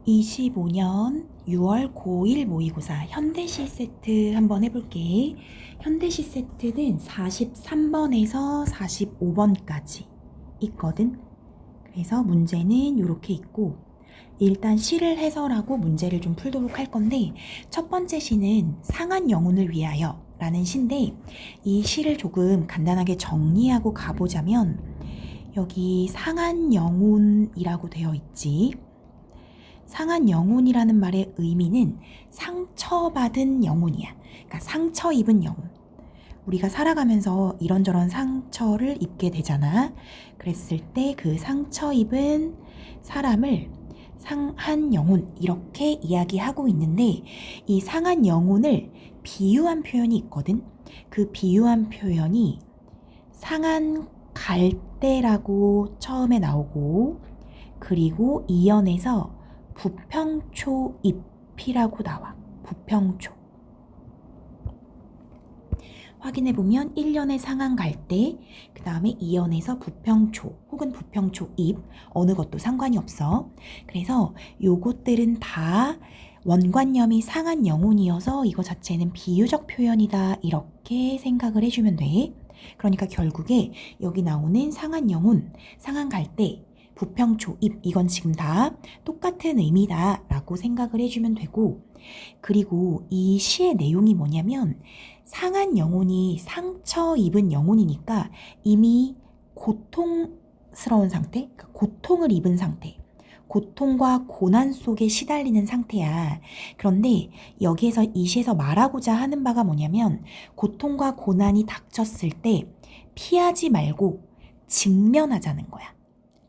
2025년 6월 고1 모의고사 현대시 세트 한번 해볼게. 현대시 세트는 43번에서 45번까지 있거든. 그래서 문제는 이렇게 있고, 일단 시를 해설하고 문제를 좀 풀도록 할 건데, 첫 번째 시는 상한 영혼을 위하여 라는 시인데, 이 시를 조금 간단하게 정리하고 가보자면, 여기 상한 영혼이라고 되어 있지. 상한 영혼이라는 말의 의미는 상처받은 영혼이야. 그러니까 상처 입은 영혼. 우리가 살아가면서 이런저런 상처를 입게 되잖아. 그랬을 때 그 상처 입은 사람을 상한 영혼 이렇게 이야기하고 있는데, 이 상한 영혼을 비유한 표현이 있거든. 그 비유한 표현이 상한 갈대라고 처음에 나오고, 그리고 이연에서 부평초잎이라고 나와. 부평초. 확인해보면 1년에 상한 갈대, 그 다음에 2연에서 부평초 혹은 부평초잎, 어느 것도 상관이 없어. 그래서 요것들은 다 원관념이 상한 영혼이어서 이거 자체는 비유적 표현이다 이렇게 생각을 해주면 돼. 그러니까 결국에 여기 나오는 상한 영혼, 상한 갈대, 부평초잎, 이건 지금 다 똑같은 의미다 라고 생각을 해주면 되고, 그리고 이 시의 내용이 뭐냐면 상한 영혼이 상처 입은 영혼이니까 이미 고통스러운 상태, 그러니까 고통을 입은 상태, 고통과 고난 속에 시달리는 상태야. 그런데 여기에서 이 시에서 말하고자 하는 바가 뭐냐면, 고통과 고난이 닥쳤을 때 피하지 말고 직면하자는 거야.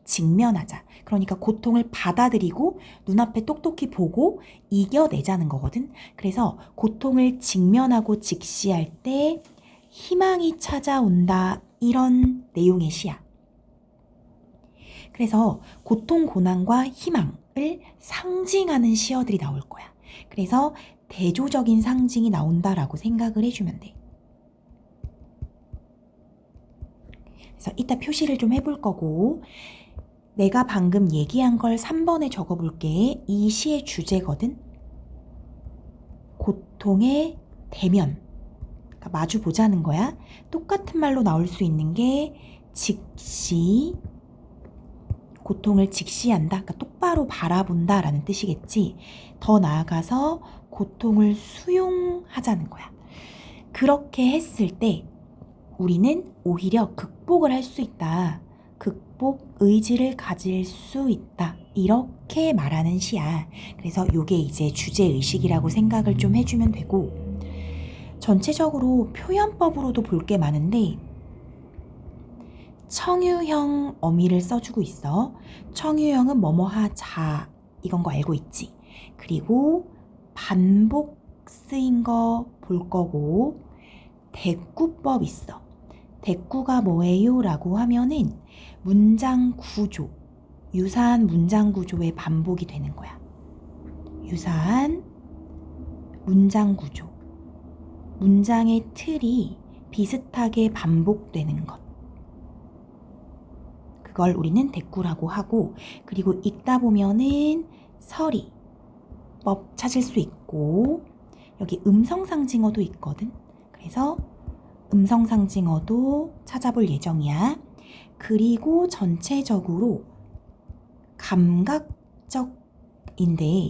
직면하자. 그러니까 고통을 받아들이고 눈앞에 똑똑히 보고 이겨내자는 거거든. 그래서 고통을 직면하고 직시할 때 희망이 찾아온다, 이런 내용의 시야. 그래서 고통, 고난과 희망을 상징하는 시어들이 나올 거야. 그래서 대조적인 상징이 나온다라고 생각을 해주면 돼. 그래서 이따 표시를 좀 해볼 거고, 내가 방금 얘기한 걸 3번에 적어볼게. 이 시의 주제거든. 고통의 대면, 그러니까 마주 보자는 거야. 똑같은 말로 나올 수 있는 게 직시, 고통을 직시한다, 그러니까 똑바로 바라본다 라는 뜻이겠지. 더 나아가서 고통을 수용하자는 거야. 그렇게 했을 때 우리는 오히려 극복을 할 수 있다. 극복 의지를 가질 수 있다. 이렇게 말하는 시야. 그래서 이게 이제 주제의식이라고 생각을 좀 해주면 되고, 전체적으로 표현법으로도 볼 게 많은데 청유형 어미를 써주고 있어. 청유형은 뭐뭐하자 이건 거 알고 있지. 그리고 반복 쓰인 거 볼 거고, 대꾸법 있어. 대꾸가 뭐예요? 라고 하면은 문장 구조, 유사한 문장 구조의 반복이 되는 거야. 유사한 문장 구조, 문장의 틀이 비슷하게 반복되는 것, 그걸 우리는 대꾸라고 하고, 그리고 읽다 보면은 서리법 찾을 수 있고, 여기 음성상징어도 있거든. 그래서 음성상징어도 찾아볼 예정이야. 그리고 전체적으로 감각적인데,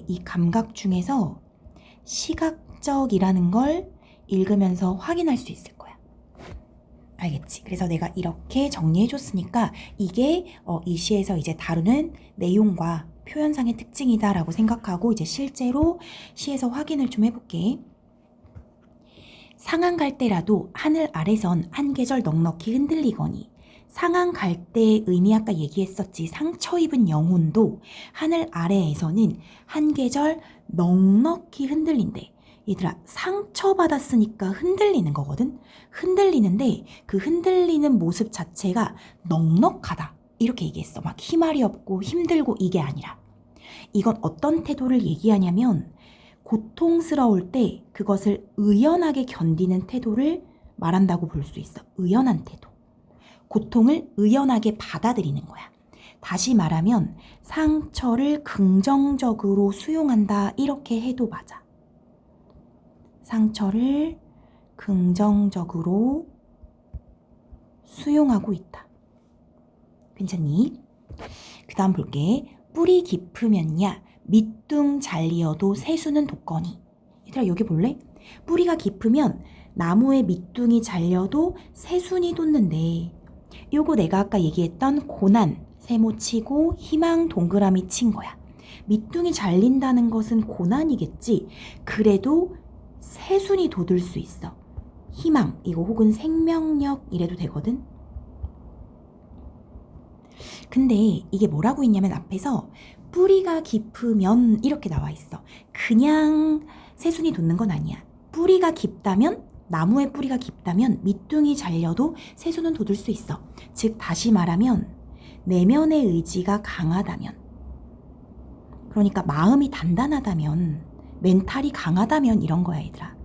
이 감각 중에서 시각적이라는 걸 읽으면서 확인할 수 있을 거야. 알겠지? 그래서 내가 이렇게 정리해줬으니까 이게 이 시에서 이제 다루는 내용과 표현상의 특징이다 라고 생각하고, 이제 실제로 시에서 확인을 좀 해볼게. 상한 갈대라도 하늘 아래선 한 계절 넉넉히 흔들리거니, 상한 갈대의 의미 아까 얘기했었지. 상처 입은 영혼도 하늘 아래에서는 한 계절 넉넉히 흔들린대. 얘들아, 상처받았으니까 흔들리는 거거든. 흔들리는데 그 흔들리는 모습 자체가 넉넉하다 이렇게 얘기했어. 막 희말이 없고 힘들고 이게 아니라, 이건 어떤 태도를 얘기하냐면 고통스러울 때 그것을 의연하게 견디는 태도를 말한다고 볼 수 있어. 의연한 태도. 고통을 의연하게 받아들이는 거야. 다시 말하면 상처를 긍정적으로 수용한다 이렇게 해도 맞아. 상처를 긍정적으로 수용하고 있다. 괜찮니? 그 다음 볼게. 뿌리 깊으면야 밑둥 잘리어도 새수는 돋거니. 얘들아 여기 볼래? 뿌리가 깊으면 나무의 밑둥이 잘려도 새순이 돋는데, 요거 내가 아까 얘기했던 고난 세모 치고 희망 동그라미 친 거야. 밑둥이 잘린다는 것은 고난이겠지. 그래도 새순이 돋을 수 있어. 희망 이거 혹은 생명력 이래도 되거든. 근데 이게 뭐라고 있냐면 앞에서 뿌리가 깊으면 이렇게 나와 있어. 그냥 새순이 돋는 건 아니야. 뿌리가 깊다면, 나무의 뿌리가 깊다면 밑둥이 잘려도 새순은 돋을 수 있어. 즉 다시 말하면 내면의 의지가 강하다면, 그러니까 마음이 단단하다면, 멘탈이 강하다면 이런 거야 얘들아.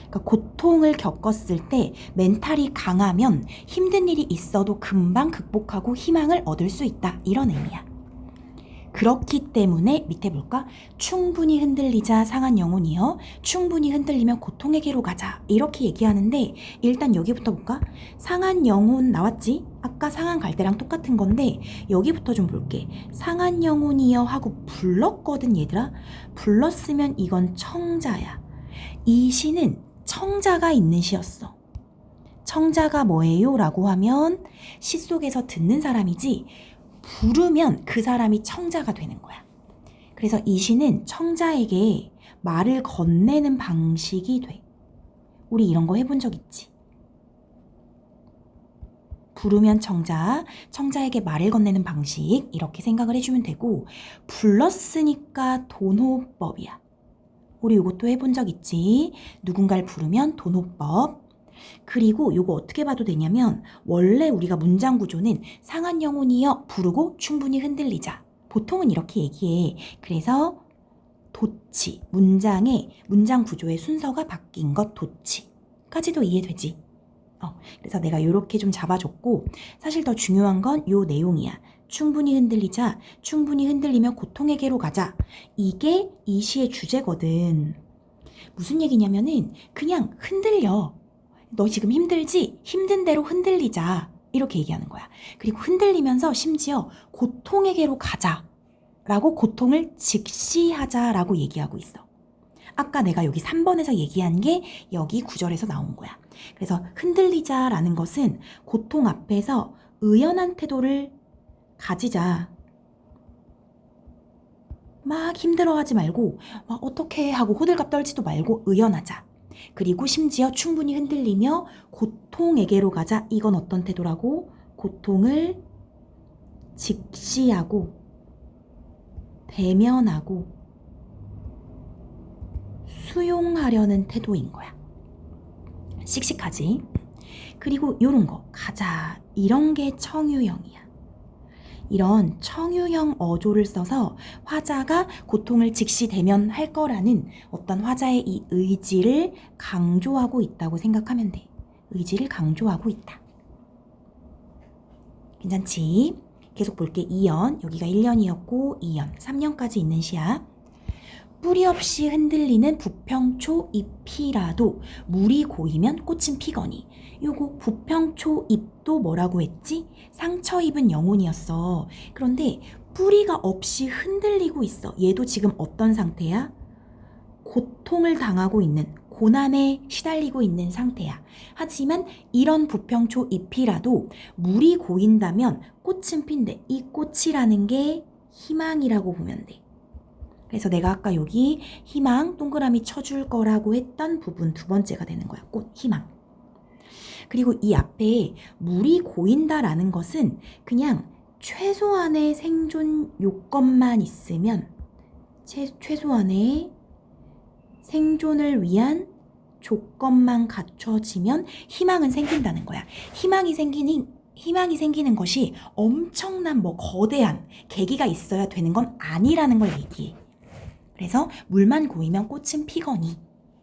그러니까 고통을 겪었을 때 멘탈이 강하면 힘든 일이 있어도 금방 극복하고 희망을 얻을 수 있다 이런 의미야. 그렇기 때문에 밑에 볼까? 충분히 흔들리자 상한 영혼이여, 충분히 흔들리면 고통에게로 가자 이렇게 얘기하는데, 일단 여기부터 볼까? 상한 영혼 나왔지? 아까 상한 갈대랑 똑같은 건데 여기부터 좀 볼게. 상한 영혼이여 하고 불렀거든 얘들아. 불렀으면 이건 청자야. 이 시는 청자가 있는 시였어. 청자가 뭐예요? 라고 하면 시 속에서 듣는 사람이지, 부르면 그 사람이 청자가 되는 거야. 그래서 이 시는 청자에게 말을 건네는 방식이 돼. 우리 이런 거 해본 적 있지? 부르면 청자, 청자에게 말을 건네는 방식 이렇게 생각을 해주면 되고, 불렀으니까 돈호법이야. 우리 이것도 해본 적 있지? 누군가를 부르면 돈호법. 그리고 요거 어떻게 봐도 되냐면, 원래 우리가 문장 구조는 상한 영혼이여 부르고 충분히 흔들리자. 보통은 이렇게 얘기해. 그래서 도치, 문장의 문장 구조의 순서가 바뀐 것 도치까지도 이해되지? 그래서 내가 이렇게 좀 잡아줬고, 사실 더 중요한 건 요 내용이야. 충분히 흔들리자, 충분히 흔들리면 고통에게로 가자. 이게 이 시의 주제거든. 무슨 얘기냐면은 그냥 흔들려. 너 지금 힘들지? 힘든 대로 흔들리자. 이렇게 얘기하는 거야. 그리고 흔들리면서 심지어 고통에게로 가자 라고, 고통을 직시하자 라고 얘기하고 있어. 아까 내가 여기 3번에서 얘기한 게 여기 9절에서 나온 거야. 그래서 흔들리자 라는 것은 고통 앞에서 의연한 태도를 가지자. 막 힘들어하지 말고 막 어떻게 하고 호들갑 떨지도 말고 의연하자. 그리고 심지어 충분히 흔들리며 고통에게로 가자. 이건 어떤 태도라고? 고통을 직시하고 대면하고 수용하려는 태도인 거야. 씩씩하지? 그리고 요런 거 가자 이런 게 청유형이야. 이런 청유형 어조를 써서 화자가 고통을 직시 대면할 거라는 어떤 화자의 이 의지를 강조하고 있다고 생각하면 돼. 의지를 강조하고 있다. 괜찮지? 계속 볼게. 2연, 여기가 1년이었고 2연, 3년까지 있는 시야. 뿌리 없이 흔들리는 부평초 잎이라도 물이 고이면 꽃은 피거니. 요거 부평초 잎도 뭐라고 했지? 상처 입은 영혼이었어. 그런데 뿌리가 없이 흔들리고 있어. 얘도 지금 어떤 상태야? 고통을 당하고 있는, 고난에 시달리고 있는 상태야. 하지만 이런 부평초 잎이라도 물이 고인다면 꽃은 핀대. 이 꽃이라는 게 희망이라고 보면 돼. 그래서 내가 아까 여기 희망 동그라미 쳐줄 거라고 했던 부분 두 번째가 되는 거야. 꽃, 희망. 그리고 이 앞에 물이 고인다라는 것은 그냥 최소한의 생존 요건만 있으면, 최소한의 생존을 위한 조건만 갖춰지면 희망은 생긴다는 거야. 희망이 생기는 것이 엄청난 거대한 계기가 있어야 되는 건 아니라는 걸 얘기해. 그래서 물만 고이면 꽃은 피거니.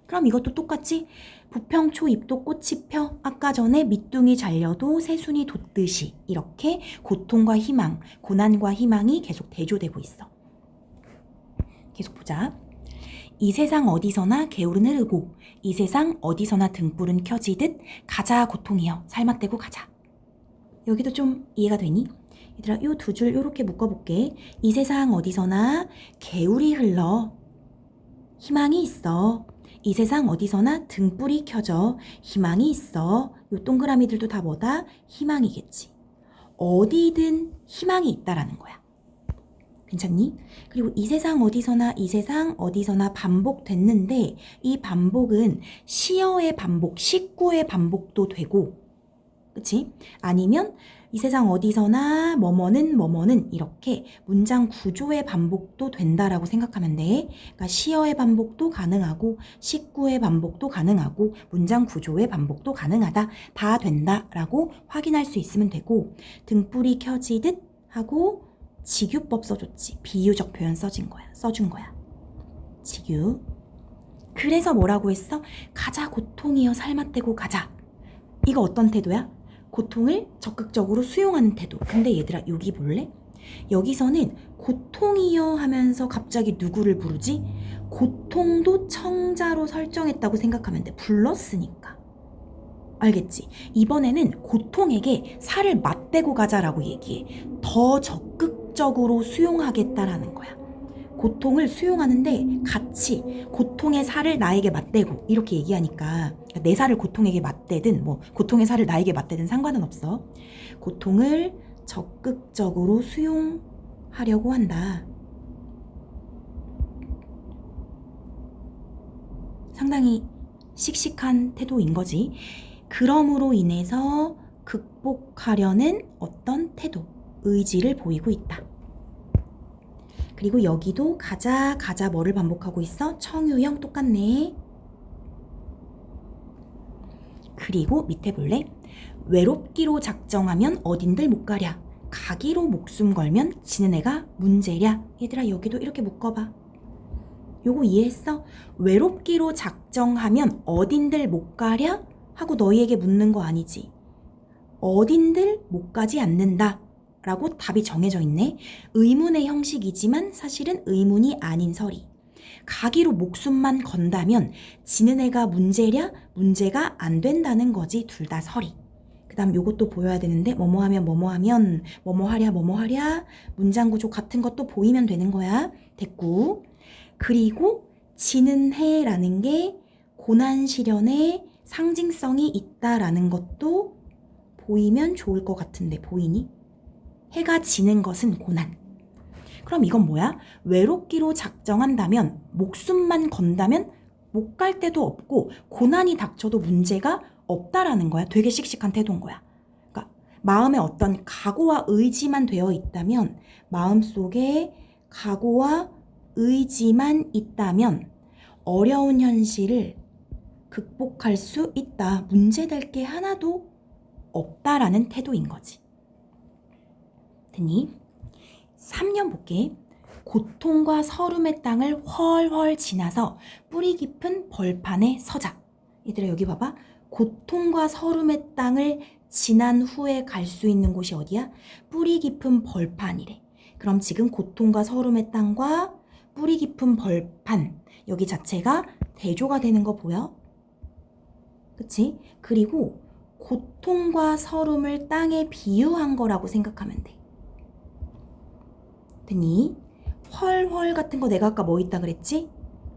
그럼 이것도 똑같이 부평초 잎도 꽃이 펴 아까 전에 밑둥이 잘려도 새순이 돋듯이 이렇게 고통과 희망, 고난과 희망이 계속 대조되고 있어. 계속 보자. 이 세상 어디서나 개울은 흐르고 이 세상 어디서나 등불은 켜지듯 가자 고통이여 살맛대고 가자. 여기도 좀 이해가 되니? 얘들아 요 두 줄 요렇게 묶어볼게. 이 세상 어디서나 개울이 흘러 희망이 있어. 이 세상 어디서나 등불이 켜져 희망이 있어. 요 동그라미들도 다 뭐다? 희망이겠지. 어디든 희망이 있다라는 거야. 괜찮니? 그리고 이 세상 어디서나 반복됐는데 이 반복은 시어의 반복, 식구의 반복도 되고 그치? 아니면 이 세상 어디서나 뭐뭐는 이렇게 문장 구조의 반복도 된다라고 생각하면 돼. 그러니까 시어의 반복도 가능하고 식구의 반복도 가능하고 문장 구조의 반복도 가능하다. 다 된다라고 확인할 수 있으면 되고 등불이 켜지듯 하고 직유법 써줬지. 비유적 표현 써준 거야. 직유. 그래서 뭐라고 했어? 가자 고통이여 살맛대고 가자. 이거 어떤 태도야? 고통을 적극적으로 수용하는 태도. 근데 얘들아 여기 볼래? 여기서는 고통이여 하면서 갑자기 누구를 부르지? 고통도 청자로 설정했다고 생각하면 돼. 불렀으니까. 알겠지? 이번에는 고통에게 살을 맞대고 가자라고 얘기해. 더 적극적으로 수용하겠다라는 거야. 고통을 수용하는데 같이 고통의 살을 나에게 맞대고 이렇게 얘기하니까 내 살을 고통에게 맞대든 뭐 고통의 살을 나에게 맞대든 상관은 없어. 고통을 적극적으로 수용하려고 한다. 상당히 씩씩한 태도인 거지. 그럼으로 인해서 극복하려는 어떤 태도, 의지를 보이고 있다. 그리고 여기도 가자 뭐를 반복하고 있어? 청유형 똑같네. 그리고 밑에 볼래? 외롭기로 작정하면 어딘들 못 가랴. 가기로 목숨 걸면 지는 애가 문제랴. 얘들아 여기도 이렇게 묶어봐. 요거 이해했어? 외롭기로 작정하면 어딘들 못 가랴? 하고 너희에게 묻는 거 아니지. 어딘들 못 가지 않는다. 라고 답이 정해져 있네. 의문의 형식이지만 사실은 의문이 아닌 서리. 가기로 목숨만 건다면 지는 애가 문제랴? 문제가 안 된다는 거지. 둘 다 서리. 그 다음 요것도 보여야 되는데 뭐뭐하면 뭐뭐하랴 문장 구조 같은 것도 보이면 되는 거야. 됐고. 그리고 지는 해라는 게 고난 시련의 상징성이 있다라는 것도 보이면 좋을 것 같은데 보이니? 해가 지는 것은 고난. 그럼 이건 뭐야? 외롭기로 작정한다면, 목숨만 건다면 못 갈 데도 없고 고난이 닥쳐도 문제가 없다라는 거야. 되게 씩씩한 태도인 거야. 그러니까 마음에 어떤 각오와 의지만 되어 있다면, 마음속에 각오와 의지만 있다면 어려운 현실을 극복할 수 있다. 문제될 게 하나도 없다라는 태도인 거지. 됐니? 3년 볼게. 고통과 서름의 땅을 훨훨 지나서 뿌리 깊은 벌판에 서자. 얘들아 여기 봐봐. 고통과 서름의 땅을 지난 후에 갈 수 있는 곳이 어디야? 뿌리 깊은 벌판이래. 그럼 지금 고통과 서름의 땅과 뿌리 깊은 벌판 여기 자체가 대조가 되는 거 보여? 그치? 그리고 고통과 서름을 땅에 비유한 거라고 생각하면 돼. 됐니? 헐헐 같은 거 내가 아까 뭐 있다 그랬지?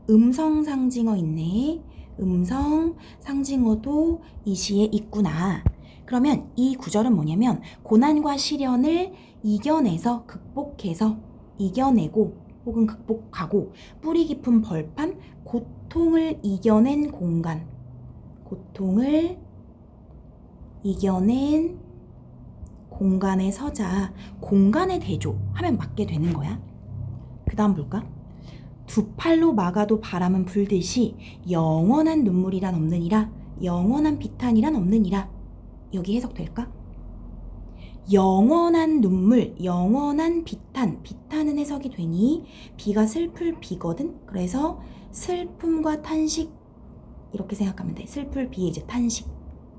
음성 상징어 있네. 음성 상징어도 이 시에 있구나. 그러면 이 구절은 뭐냐면 고난과 시련을 이겨내서 극복해서 이겨내고 혹은 극복하고 뿌리 깊은 벌판, 고통을 이겨낸 공간, 고통을 이겨낸 공간에 서자. 공간의 대조 하면 맞게 되는 거야. 그 다음 볼까? 두 팔로 막아도 바람은 불듯이 영원한 눈물이란 없느니라. 영원한 비탄이란 없느니라. 여기 해석될까? 영원한 눈물, 영원한 비탄. 비탄은 해석이 되니 비가 슬플 비거든. 그래서 슬픔과 탄식이 이렇게 생각하면 돼. 슬플 비에 이제 탄식.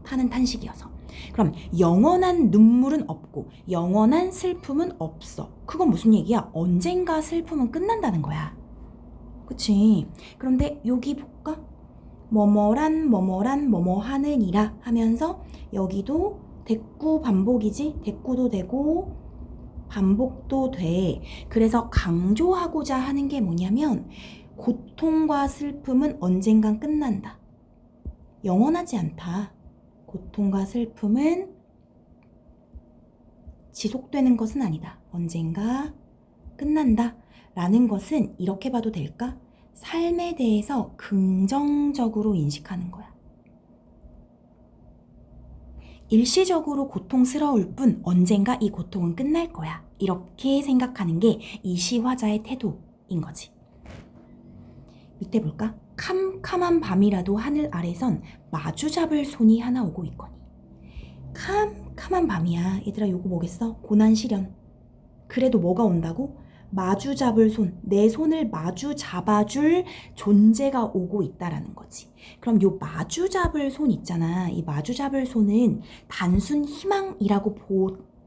타는 탄식이어서. 그럼 영원한 눈물은 없고 영원한 슬픔은 없어. 그건 무슨 얘기야? 언젠가 슬픔은 끝난다는 거야. 그치? 그런데 여기 볼까? 뭐뭐란 뭐뭐란 뭐뭐 하느니라 하면서 여기도 대꾸 반복이지? 대꾸도 되고 반복도 돼. 그래서 강조하고자 하는 게 뭐냐면 고통과 슬픔은 언젠간 끝난다. 영원하지 않다. 고통과 슬픔은 지속되는 것은 아니다. 언젠가 끝난다. 라는 것은 이렇게 봐도 될까? 삶에 대해서 긍정적으로 인식하는 거야. 일시적으로 고통스러울 뿐 언젠가 이 고통은 끝날 거야. 이렇게 생각하는 게 이 시화자의 태도인 거지. 밑에 볼까? 캄캄한 밤이라도 하늘 아래선 마주 잡을 손이 하나 오고 있거니. 캄캄한 밤이야. 얘들아 요거 뭐겠어? 고난 시련. 그래도 뭐가 온다고? 마주 잡을 손, 내 손을 마주 잡아줄 존재가 오고 있다라는 거지. 그럼 요 마주 잡을 손 있잖아. 이 마주 잡을 손은 단순 희망이라고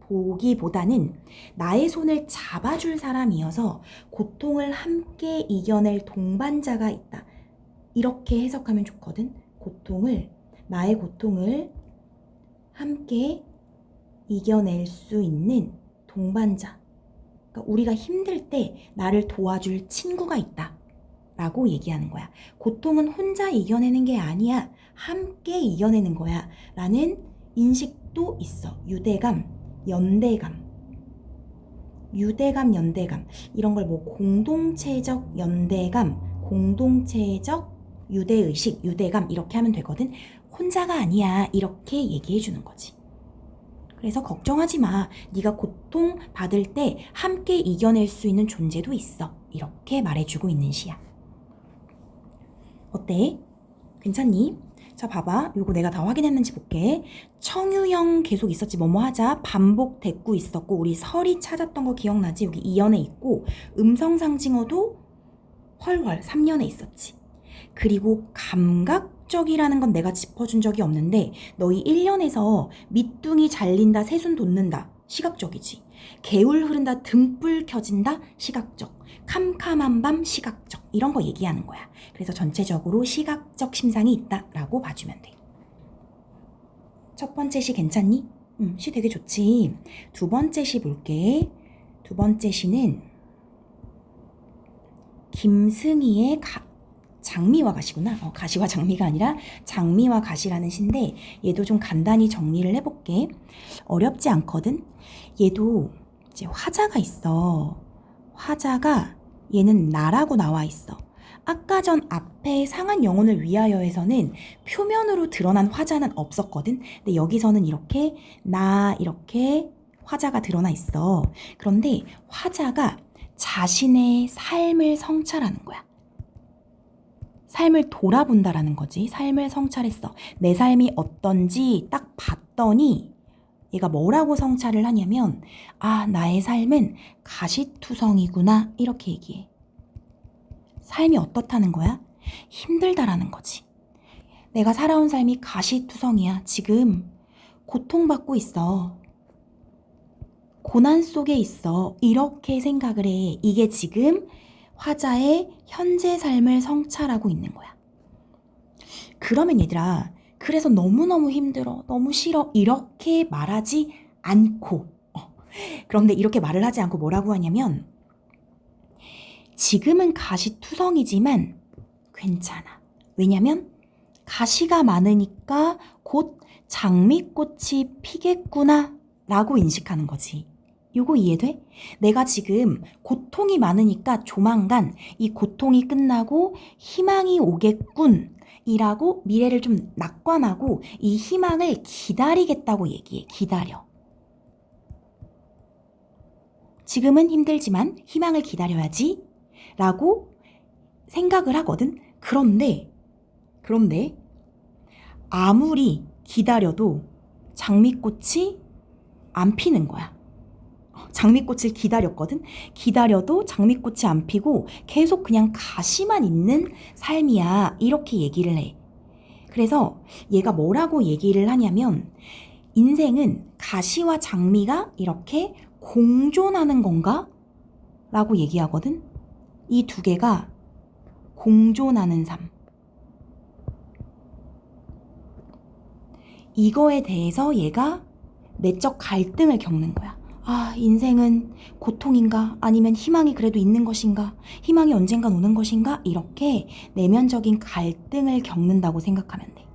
보기보다는 나의 손을 잡아줄 사람이어서 고통을 함께 이겨낼 동반자가 있다. 이렇게 해석하면 좋거든. 나의 고통을 함께 이겨낼 수 있는 동반자. 그러니까 우리가 힘들 때 나를 도와줄 친구가 있다. 라고 얘기하는 거야. 고통은 혼자 이겨내는 게 아니야. 함께 이겨내는 거야. 라는 인식도 있어. 유대감, 연대감. 이런 걸 뭐 공동체적 연대감, 공동체적 유대의식, 유대감 이렇게 하면 되거든. 혼자가 아니야. 이렇게 얘기해 주는 거지. 그래서 걱정하지 마. 네가 고통 받을 때 함께 이겨낼 수 있는 존재도 있어. 이렇게 말해주고 있는 시야. 어때? 괜찮니? 자, 봐봐. 요거 내가 다 확인했는지 볼게. 청유형 계속 있었지. 뭐뭐 하자. 반복 대꾸 있었고 우리 설이 찾았던 거 기억나지? 여기 2연에 있고 음성상징어도 헐헐 3년에 있었지. 그리고 감각적이라는 건 내가 짚어준 적이 없는데 너희 1년에서 밑둥이 잘린다, 새순 돋는다, 시각적이지. 개울 흐른다, 등불 켜진다, 시각적. 캄캄한 밤, 시각적. 이런 거 얘기하는 거야. 그래서 전체적으로 시각적 심상이 있다라고 봐주면 돼. 첫 번째 시 괜찮니? 시 되게 좋지. 두 번째 시 볼게. 두 번째 시는 김승희의 장미와 가시구나. 가시와 장미가 아니라 장미와 가시라는 시인데 얘도 좀 간단히 정리를 해볼게. 어렵지 않거든. 얘도 이제 화자가 있어. 화자가 얘는 나라고 나와 있어. 아까 전 앞에 상한 영혼을 위하여에서는 표면으로 드러난 화자는 없었거든. 근데 여기서는 이렇게 이렇게 화자가 드러나 있어. 그런데 화자가 자신의 삶을 성찰하는 거야. 삶을 돌아본다라는 거지. 삶을 성찰했어. 내 삶이 어떤지 딱 봤더니 얘가 뭐라고 성찰을 하냐면 나의 삶은 가시투성이구나 이렇게 얘기해. 삶이 어떻다는 거야? 힘들다라는 거지. 내가 살아온 삶이 가시투성이야. 지금 고통받고 있어. 고난 속에 있어. 이렇게 생각을 해. 이게 지금 화자의 현재 삶을 성찰하고 있는 거야. 그러면 얘들아, 그래서 너무너무 힘들어, 너무 싫어 이렇게 말하지 않고 그런데 이렇게 말을 하지 않고 뭐라고 하냐면 지금은 가시투성이지만 괜찮아. 왜냐면 가시가 많으니까 곧 장미꽃이 피겠구나 라고 인식하는 거지. 요거 이해돼? 내가 지금 고통이 많으니까 조만간 이 고통이 끝나고 희망이 오겠군 이라고 미래를 좀 낙관하고 이 희망을 기다리겠다고 얘기해. 기다려. 지금은 힘들지만 희망을 기다려야지 라고 생각을 하거든. 그런데 아무리 기다려도 장미꽃이 안 피는 거야. 장미꽃을 기다렸거든. 기다려도 장미꽃이 안 피고 계속 그냥 가시만 있는 삶이야. 이렇게 얘기를 해. 그래서 얘가 뭐라고 얘기를 하냐면 인생은 가시와 장미가 이렇게 공존하는 건가? 라고 얘기하거든. 이 두 개가 공존하는 삶. 이거에 대해서 얘가 내적 갈등을 겪는 거야. 아, 인생은 고통인가? 아니면 희망이 그래도 있는 것인가? 희망이 언젠간 오는 것인가? 이렇게 내면적인 갈등을 겪는다고 생각하면 돼.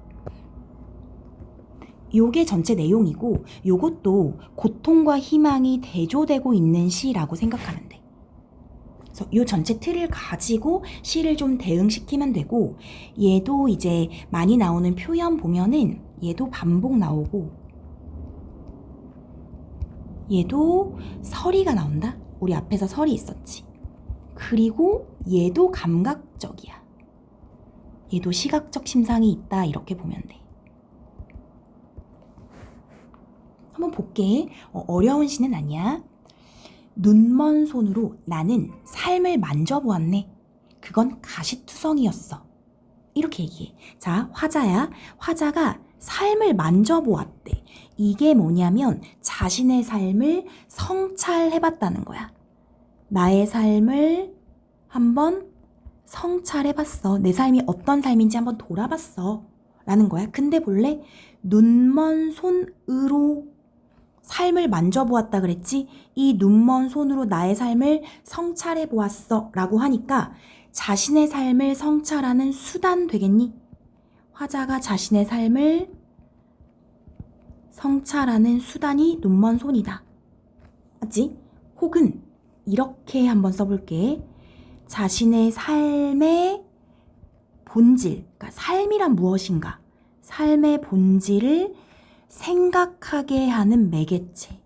요게 전체 내용이고 요것도 고통과 희망이 대조되고 있는 시라고 생각하면 돼. 그래서 요 전체 틀을 가지고 시를 좀 대응시키면 되고 얘도 이제 많이 나오는 표현 보면은 얘도 반복 나오고 얘도 서리가 나온다? 우리 앞에서 서리 있었지. 그리고 얘도 감각적이야. 얘도 시각적 심상이 있다 이렇게 보면 돼. 한번 볼게. 어려운 시는 아니야. 눈먼 손으로 나는 삶을 만져보았네. 그건 가시투성이었어. 이렇게 얘기해. 자, 화자야. 화자가 삶을 만져보았대. 이게 뭐냐면 자신의 삶을 성찰해봤다는 거야. 나의 삶을 한번 성찰해봤어. 내 삶이 어떤 삶인지 한번 돌아봤어. 라는 거야. 근데 본래 눈먼 손으로 삶을 만져보았다 그랬지? 이 눈먼 손으로 나의 삶을 성찰해보았어 라고 하니까 자신의 삶을 성찰하는 수단 되겠니? 화자가 자신의 삶을 성찰하는 수단이 눈먼 손이다. 맞지? 혹은 이렇게 한번 써볼게. 자신의 삶의 본질, 그러니까 삶이란 무엇인가? 삶의 본질을 생각하게 하는 매개체.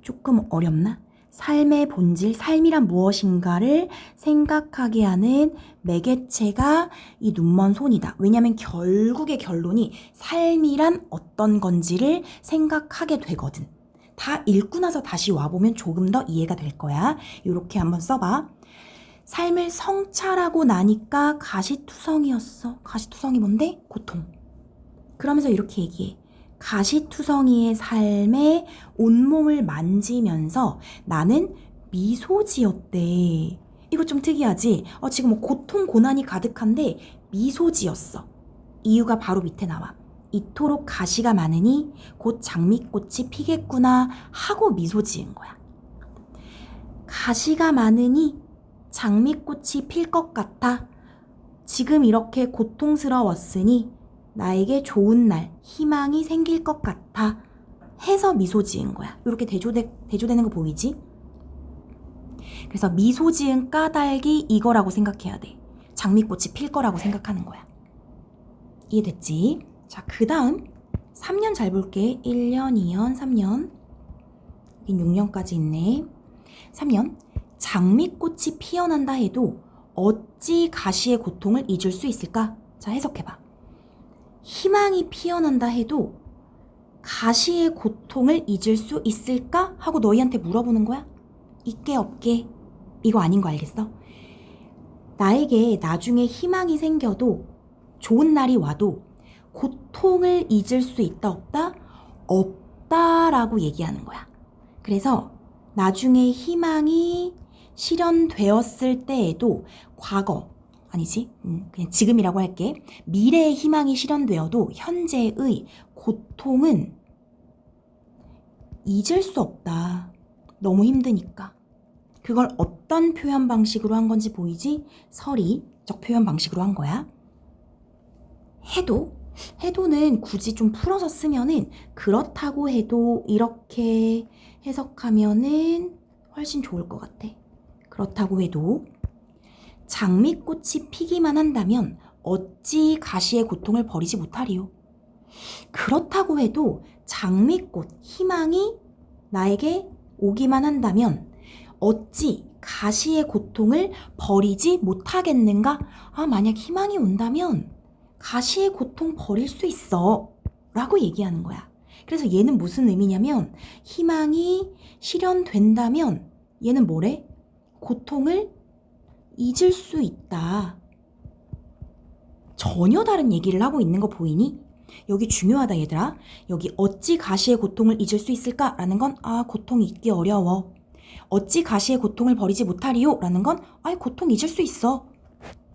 조금 어렵나? 삶의 본질, 삶이란 무엇인가를 생각하게 하는 매개체가 이 눈먼 손이다. 왜냐면 결국의 결론이 삶이란 어떤 건지를 생각하게 되거든. 다 읽고 나서 다시 와보면 조금 더 이해가 될 거야. 이렇게 한번 써봐. 삶을 성찰하고 나니까 가시투성이었어. 가시투성이 뭔데? 고통. 그러면서 이렇게 얘기해. 가시투성이의 삶에 온몸을 만지면서 나는 미소 지었대. 이거 좀 특이하지? 지금 뭐 고통, 고난이 가득한데 미소 지었어. 이유가 바로 밑에 나와. 이토록 가시가 많으니 곧 장미꽃이 피겠구나 하고 미소 지은 거야. 가시가 많으니 장미꽃이 필 것 같아. 지금 이렇게 고통스러웠으니 나에게 좋은 날, 희망이 생길 것 같아 해서 미소 지은 거야. 이렇게 대조되는 거 보이지? 그래서 미소 지은 까닭이 이거라고 생각해야 돼. 장미꽃이 필 거라고 생각하는 거야. 이해됐지? 자, 그 다음 3년 잘 볼게. 1년, 2년, 3년. 여긴 6년까지 있네. 3년. 장미꽃이 피어난다 해도 어찌 가시의 고통을 잊을 수 있을까? 자, 해석해봐. 희망이 피어난다 해도 가시의 고통을 잊을 수 있을까? 하고 너희한테 물어보는 거야? 있게 없게? 이거 아닌 거 알겠어? 나에게 나중에 희망이 생겨도 좋은 날이 와도 고통을 잊을 수 있다 없다? 없다라고 얘기하는 거야. 그래서 나중에 희망이 실현되었을 때에도 과거 아니지? 그냥 지금이라고 할게. 미래의 희망이 실현되어도 현재의 고통은 잊을 수 없다. 너무 힘드니까. 그걸 어떤 표현 방식으로 한 건지 보이지? 서리적 표현 방식으로 한 거야. 해도는 굳이 좀 풀어서 쓰면은 그렇다고 해도 이렇게 해석하면은 훨씬 좋을 것 같아. 그렇다고 해도 장미꽃이 피기만 한다면 어찌 가시의 고통을 버리지 못하리요. 그렇다고 해도 장미꽃, 희망이 나에게 오기만 한다면 어찌 가시의 고통을 버리지 못하겠는가? 만약 희망이 온다면 가시의 고통 버릴 수 있어 라고 얘기하는 거야. 그래서 얘는 무슨 의미냐면 희망이 실현된다면 얘는 뭐래? 고통을 잊을 수 있다. 전혀 다른 얘기를 하고 있는 거 보이니? 여기 중요하다 얘들아. 여기 어찌 가시의 고통을 잊을 수 있을까? 라는 건 고통 잊기 어려워. 어찌 가시의 고통을 버리지 못하리요? 라는 건 고통 잊을 수 있어.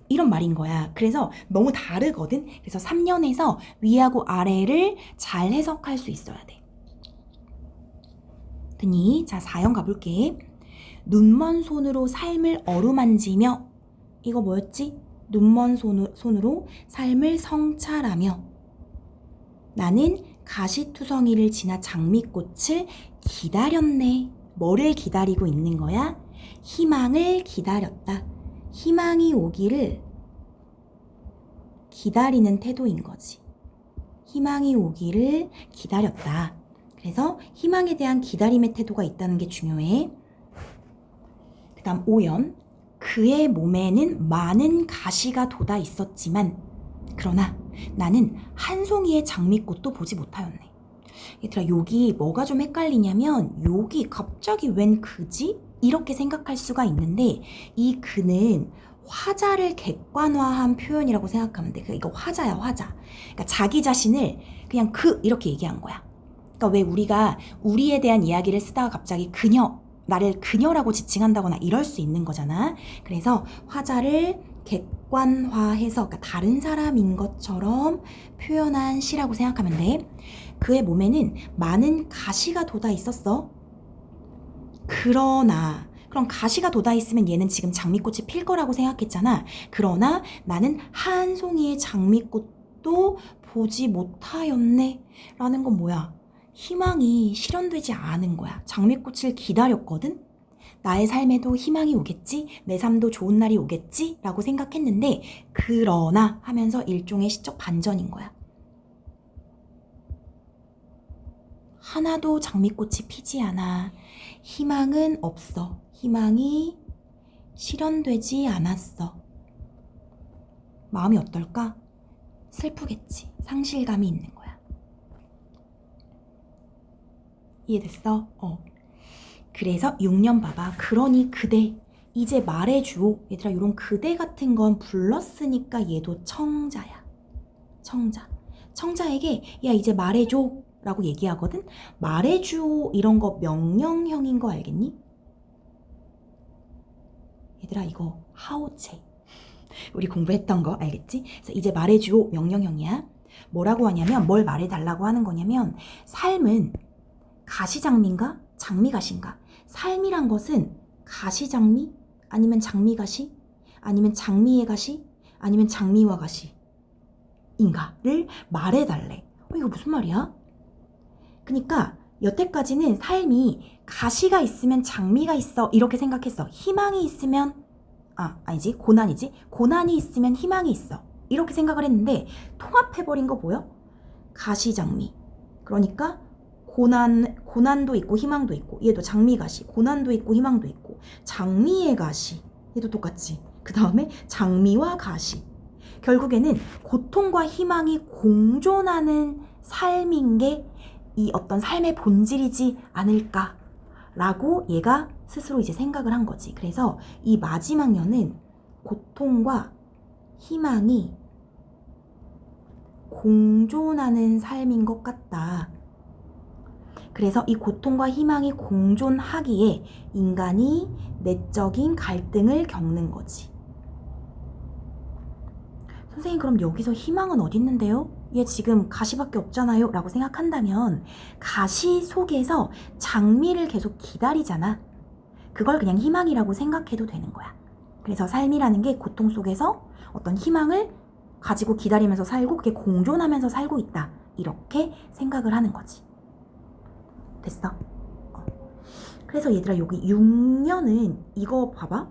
이런 말인 거야. 그래서 너무 다르거든. 그래서 3년에서 위하고 아래를 잘 해석할 수 있어야 돼. 됐니? 자, 4형 가볼게. 눈먼 손으로 삶을 어루만지며, 이거 뭐였지? 눈먼 손으로 삶을 성찰하며 나는 가시투성이를 지나 장미꽃을 기다렸네. 뭐를 기다리고 있는 거야? 희망을 기다렸다. 희망이 오기를 기다리는 태도인 거지. 희망이 오기를 기다렸다. 그래서 희망에 대한 기다림의 태도가 있다는 게 중요해. 그 다음 5연. 그의 몸에는 많은 가시가 돋아 있었지만 그러나 나는 한 송이의 장미꽃도 보지 못하였네. 얘들아, 여기 뭐가 좀 헷갈리냐면 여기 갑자기 웬 그지? 이렇게 생각할 수가 있는데 이 그는 화자를 객관화한 표현이라고 생각하면 돼. 이거 화자야, 화자. 그러니까 자기 자신을 그냥 그 이렇게 얘기한 거야. 그러니까 왜 우리가 우리에 대한 이야기를 쓰다가 갑자기 그녀, 나를 그녀라고 지칭한다거나 이럴 수 있는 거잖아. 그래서 화자를 객관화해서 그러니까 다른 사람인 것처럼 표현한 시라고 생각하면 돼. 그의 몸에는 많은 가시가 돋아 있었어. 그러나 그럼 가시가 돋아 있으면 얘는 지금 장미꽃이 필 거라고 생각했잖아. 그러나 나는 한 송이의 장미꽃도 보지 못하였네. 라는 건 뭐야? 희망이 실현되지 않은 거야. 장미꽃을 기다렸거든? 나의 삶에도 희망이 오겠지? 내 삶도 좋은 날이 오겠지? 라고 생각했는데 그러나 하면서 일종의 시적 반전인 거야. 하나도 장미꽃이 피지 않아. 희망은 없어. 희망이 실현되지 않았어. 마음이 어떨까? 슬프겠지. 상실감이 있는 거야. 이해됐어? 그래서 6년 봐봐. 그러니 그대 이제 말해주오. 얘들아, 이런 그대 같은 건 불렀으니까 얘도 청자야. 청자. 청자에게 야 이제 말해줘 라고 얘기하거든. 말해주오 이런 거 명령형인 거 알겠니? 얘들아, 이거 하오체. 우리 공부했던 거 알겠지? 그래서 이제 말해주오 명령형이야. 뭐라고 하냐면 뭘 말해달라고 하는 거냐면 삶은 가시장미인가? 장미가시인가? 삶이란 것은 가시장미? 아니면 장미가시? 아니면 장미의 가시? 아니면 장미와 가시? 인가를 말해달래. 이거 무슨 말이야? 그러니까 여태까지는 삶이 가시가 있으면 장미가 있어 이렇게 생각했어. 희망이 있으면 아니지 고난이지. 고난이 있으면 희망이 있어 이렇게 생각을 했는데 통합해버린 거 보여? 가시장미. 그러니까 고난도 있고 희망도 있고 얘도 장미가시. 고난도 있고 희망도 있고 장미의 가시. 얘도 똑같지. 그 다음에 장미와 가시. 결국에는 고통과 희망이 공존하는 삶인 게 이 어떤 삶의 본질이지 않을까라고 얘가 스스로 이제 생각을 한 거지. 그래서 이 마지막 년은 고통과 희망이 공존하는 삶인 것 같다. 그래서 이 고통과 희망이 공존하기에 인간이 내적인 갈등을 겪는 거지. 선생님, 그럼 여기서 희망은 어디 있는데요? 얘 지금 가시밖에 없잖아요 라고 생각한다면 가시 속에서 장미를 계속 기다리잖아. 그걸 그냥 희망이라고 생각해도 되는 거야. 그래서 삶이라는 게 고통 속에서 어떤 희망을 가지고 기다리면서 살고 그게 공존하면서 살고 있다. 이렇게 생각을 하는 거지. 됐어? 그래서 얘들아, 여기 6년은 이거 봐봐.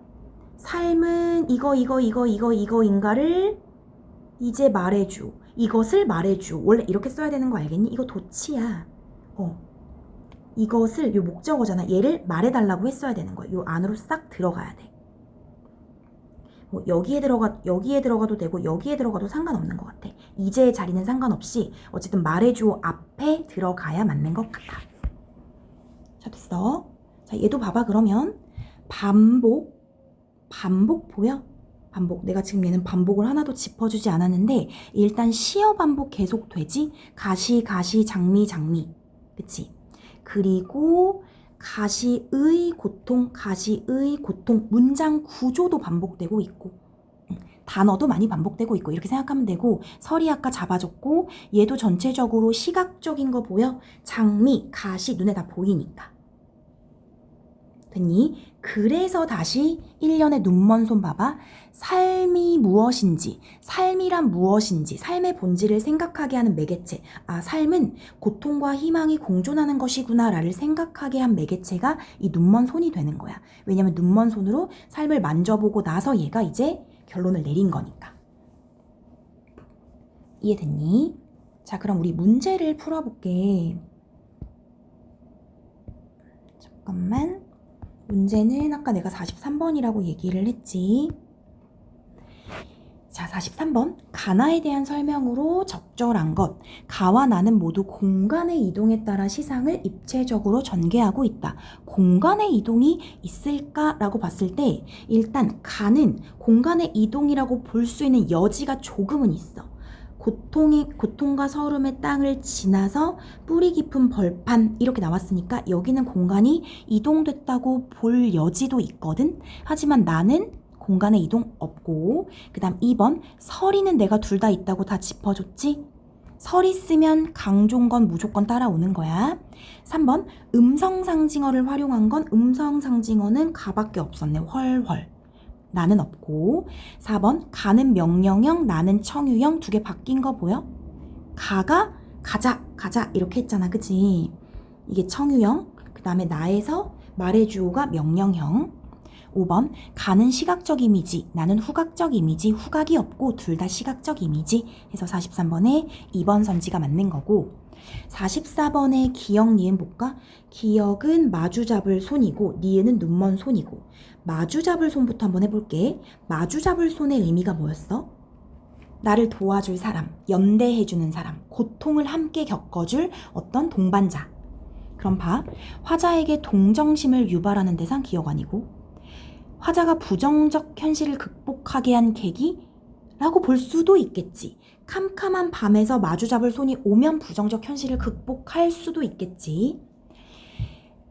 삶은 이거인가를 이제 말해줘. 이것을 말해줘. 원래 이렇게 써야 되는 거 알겠니? 이거 도치야. 이것을 요 목적어잖아. 얘를 말해달라고 했어야 되는 거야. 요 안으로 싹 들어가야 돼. 여기에 들어가도 되고 여기에 들어가도 상관없는 것 같아. 이제의 자리는 상관없이 어쨌든 말해줘 앞에 들어가야 맞는 것 같아. 자, 됐어. 자, 얘도 봐봐. 그러면 반복 보여? 반복. 내가 지금 얘는 반복을 하나도 짚어주지 않았는데 일단 시어 반복 계속 되지? 가시, 가시, 장미, 장미. 그치? 그리고 가시의 고통, 가시의 고통. 문장 구조도 반복되고 있고 단어도 많이 반복되고 있고 이렇게 생각하면 되고 설이 아까 잡아줬고 얘도 전체적으로 시각적인 거 보여? 장미, 가시 눈에 다 보이니까. 됐니? 그래서 다시 1년의 눈먼 손 봐봐. 삶이 무엇인지, 삶이란 무엇인지, 삶의 본질을 생각하게 하는 매개체. 아, 삶은 고통과 희망이 공존하는 것이구나 라를 생각하게 한 매개체가 이 눈먼 손이 되는 거야. 왜냐면 눈먼 손으로 삶을 만져보고 나서 얘가 이제 결론을 내린 거니까. 이해됐니? 자, 그럼 우리 문제를 풀어볼게. 잠깐만. 문제는 아까 내가 43번이라고 얘기를 했지. 자, 43번. 가나에 대한 설명으로 적절한 것. 가와 나는 모두 공간의 이동에 따라 시상을 입체적으로 전개하고 있다. 공간의 이동이 있을까라고 봤을 때 일단 가는 공간의 이동이라고 볼 수 있는 여지가 조금은 있어. 고통과 서름의 땅을 지나서 뿌리 깊은 벌판 이렇게 나왔으니까 여기는 공간이 이동됐다고 볼 여지도 있거든. 하지만 나는 공간의 이동 없고 그 다음 2번 설이는 내가 둘 다 있다고 다 짚어줬지? 설 있으면 강조건 무조건 따라오는 거야. 3번 음성상징어를 활용한 건 음성상징어는 가밖에 없었네. 훨훨. 나는 없고 4번 가는 명령형 나는 청유형 두 개 바뀐 거 보여? 가가 가자 가자 이렇게 했잖아. 그치? 이게 청유형 그 다음에 나에서 말해주오가 명령형. 5번 가는 시각적 이미지 나는 후각적 이미지 후각이 없고 둘 다 시각적 이미지 해서 43번에 2번 선지가 맞는 거고 44번에 기역 니은 볼까? 기역은 마주 잡을 손이고 니은은 눈먼 손이고 마주 잡을 손부터 한번 해볼게. 마주 잡을 손의 의미가 뭐였어? 나를 도와줄 사람, 연대해주는 사람, 고통을 함께 겪어줄 어떤 동반자. 그럼 봐. 화자에게 동정심을 유발하는 대상 기억 아니고 화자가 부정적 현실을 극복하게 한 계기라고 볼 수도 있겠지. 캄캄한 밤에서 마주 잡을 손이 오면 부정적 현실을 극복할 수도 있겠지.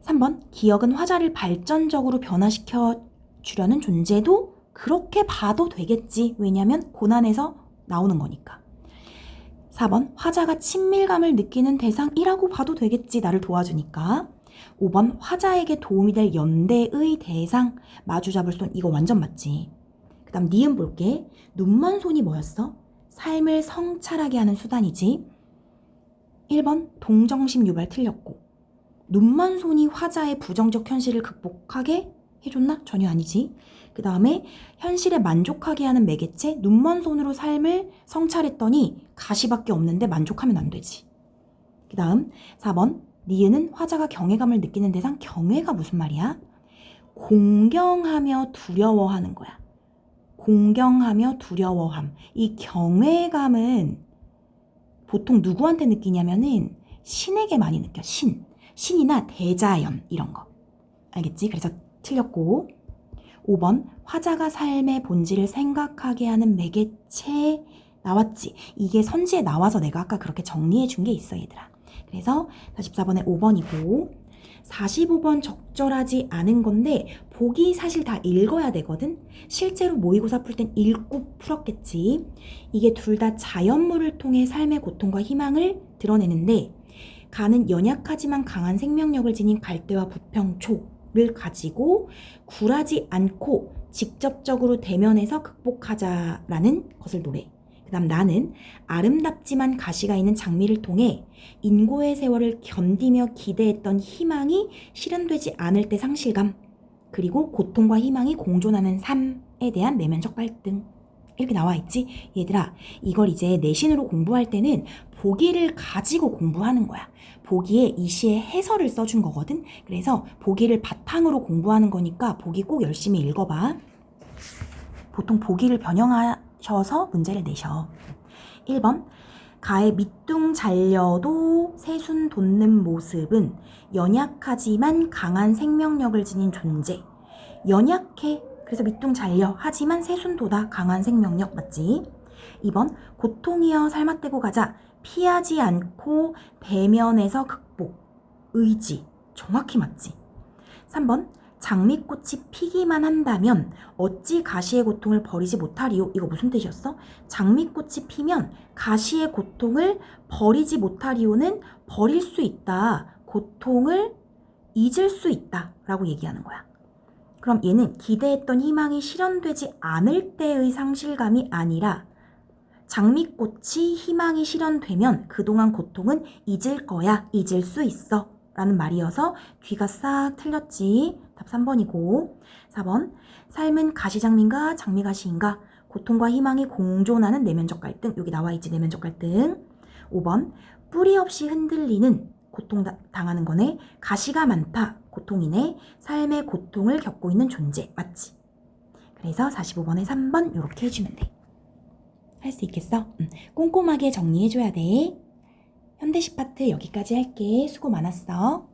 3번 기억은 화자를 발전적으로 변화시켜 주려는 존재도 그렇게 봐도 되겠지. 왜냐면 고난에서 나오는 거니까. 4번 화자가 친밀감을 느끼는 대상이라고 봐도 되겠지. 나를 도와주니까. 5번 화자에게 도움이 될 연대의 대상 마주 잡을 손 이거 완전 맞지. 그 다음 니은 볼게. 눈먼 손이 뭐였어? 삶을 성찰하게 하는 수단이지. 1번 동정심 유발 틀렸고 눈먼 손이 화자의 부정적 현실을 극복하게 해줬나? 전혀 아니지. 그 다음에 현실에 만족하게 하는 매개체 눈먼 손으로 삶을 성찰했더니 가시밖에 없는데 만족하면 안 되지. 그 다음 4번 니은은 화자가 경외감을 느끼는 대상 경외가 무슨 말이야? 공경하며 두려워하는 거야. 공경하며 두려워함. 이 경외감은 보통 누구한테 느끼냐면은 신에게 많이 느껴. 신이나 대자연 이런 거. 알겠지? 그래서 틀렸고 5번 화자가 삶의 본질을 생각하게 하는 매개체 나왔지. 이게 선지에 나와서 내가 아까 그렇게 정리해 준 게 있어 얘들아. 그래서 44번에 5번이고 45번 적절하지 않은 건데 보기 사실 다 읽어야 되거든. 실제로 모의고사 풀 땐 읽고 풀었겠지. 이게 둘 다 자연물을 통해 삶의 고통과 희망을 드러내는데 가는 연약하지만 강한 생명력을 지닌 갈대와 부평초를 가지고 굴하지 않고 직접적으로 대면해서 극복하자라는 것을 노래. 그 다음 나는 아름답지만 가시가 있는 장미를 통해 인고의 세월을 견디며 기대했던 희망이 실현되지 않을 때 상실감 그리고 고통과 희망이 공존하는 삶에 대한 내면적 갈등 이렇게 나와 있지. 얘들아 이걸 이제 내신으로 공부할 때는 보기를 가지고 공부하는 거야. 보기에 이 시의 해설을 써준 거거든. 그래서 보기를 바탕으로 공부하는 거니까 보기 꼭 열심히 읽어봐. 보통 보기를 변형하셔서 문제를 내셔. 1번 가의 밑둥 잘려도 새순 돋는 모습은 연약하지만 강한 생명력을 지닌 존재. 연약해. 그래서 밑둥 잘려. 하지만 새순도다. 강한 생명력. 맞지? 2번 고통이여 살맛대고 가자. 피하지 않고 대면에서 극복. 의지. 정확히 맞지? 3번 장미꽃이 피기만 한다면 어찌 가시의 고통을 버리지 못하리요? 이거 무슨 뜻이었어? 장미꽃이 피면 가시의 고통을 버리지 못하리요는 버릴 수 있다. 고통을 잊을 수 있다. 라고 얘기하는 거야. 그럼 얘는 기대했던 희망이 실현되지 않을 때의 상실감이 아니라 장미꽃이 희망이 실현되면 그동안 고통은 잊을 거야. 잊을 수 있어. 라는 말이어서 뒤가 싹 틀렸지. 답 3번이고 4번 삶은 가시장미인가 장미가시인가 고통과 희망이 공존하는 내면적 갈등. 여기 나와있지 내면적 갈등. 5번 뿌리 없이 흔들리는 고통 당하는 거네. 가시가 많다. 고통이네. 삶의 고통을 겪고 있는 존재. 맞지? 그래서 45번에 3번 이렇게 해주면 돼. 할 수 있겠어? 꼼꼼하게 정리해줘야 돼. 현대식 파트 여기까지 할게. 수고 많았어.